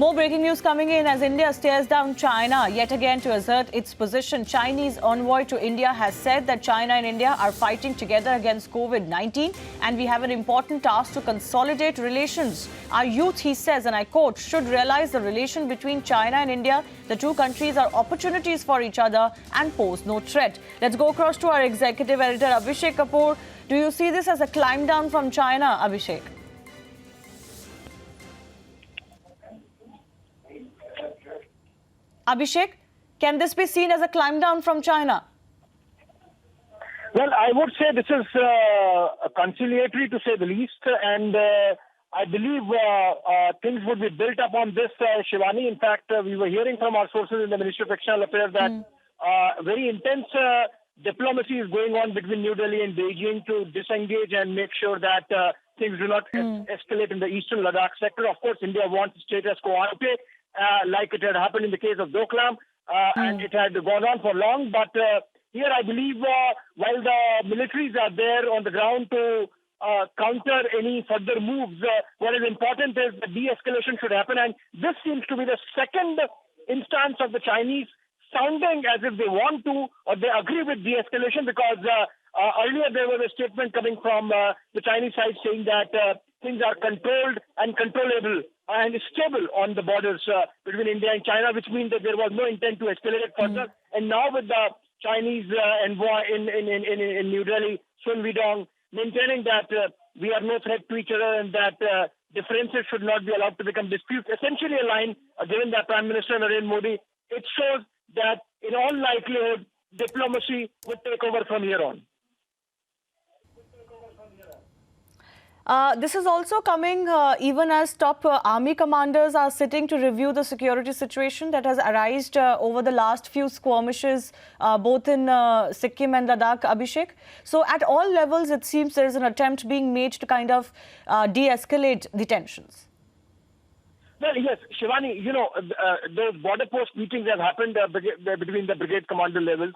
More breaking news coming in as India stares down China yet again to assert its position. Chinese envoy to India has said that China and India are fighting together against COVID-19 and we have an important task to consolidate relations. Our youth, he says, and I quote, should realize the relation between China and India. The two countries are opportunities for each other and pose no threat. Let's go across to our executive editor, Abhishek Kapoor. Do you see this as a climb down from China, Abhishek? Abhishek, can this be seen as a climb down from China? Well, I would say this is conciliatory to say the least, and I believe things would be built upon this, Shivani. In fact, we were hearing from our sources in the Ministry of External Affairs that very intense diplomacy is going on between New Delhi and Beijing to disengage and make sure that things do not escalate in the eastern Ladakh sector. Of course, India wants status quo ante, like it had happened in the case of Doklam, and it had gone on for long. But here, I believe, while the militaries are there on the ground to counter any further moves, what is important is the de-escalation should happen. And this seems to be the second instance of the Chinese sounding as if they want to or they agree with de-escalation, because earlier there was a statement coming from the Chinese side saying that things are controlled and controllable and stable on the borders between India and China, which means that there was no intent to escalate it further. And now with the Chinese envoy in New Delhi, Sun Weidong, maintaining that we are no threat to each other and that differences should not be allowed to become disputes, essentially a line given by Prime Minister Narendra Modi, it shows that in all likelihood, diplomacy would take over from here on. This is also coming even as top army commanders are sitting to review the security situation that has arisen over the last few skirmishes, both in Sikkim and Ladakh, Abhishek. So at all levels, it seems there is an attempt being made to kind of de-escalate the tensions. Well, yes, Shivani, you know, those border post meetings have happened between the brigade commander levels,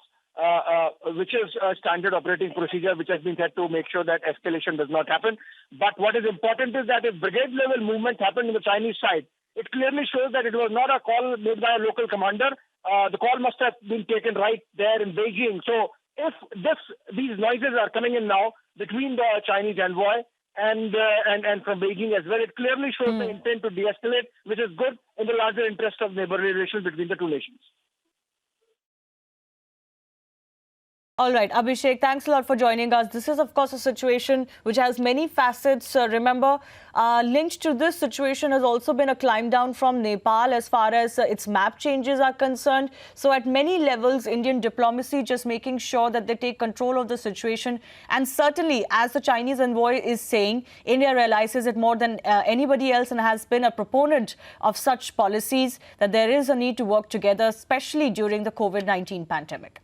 which is a standard operating procedure which has been set to make sure that escalation does not happen. But what is important is that if brigade level movement happened on the Chinese side, it clearly shows that it was not a call made by a local commander. The call must have been taken right there in Beijing. So if these noises are coming in now between the Chinese envoy and from Beijing as well, it clearly shows the intent to de-escalate, which is good in the larger interest of neighborly relations between the two nations. All right, Abhishek, thanks a lot for joining us. This is, of course, a situation which has many facets. Remember, linked to this situation has also been a climb down from Nepal as far as its map changes are concerned. So at many levels, Indian diplomacy just making sure that they take control of the situation. And certainly, as the Chinese envoy is saying, India realizes it more than anybody else and has been a proponent of such policies, that there is a need to work together, especially during the COVID-19 pandemic.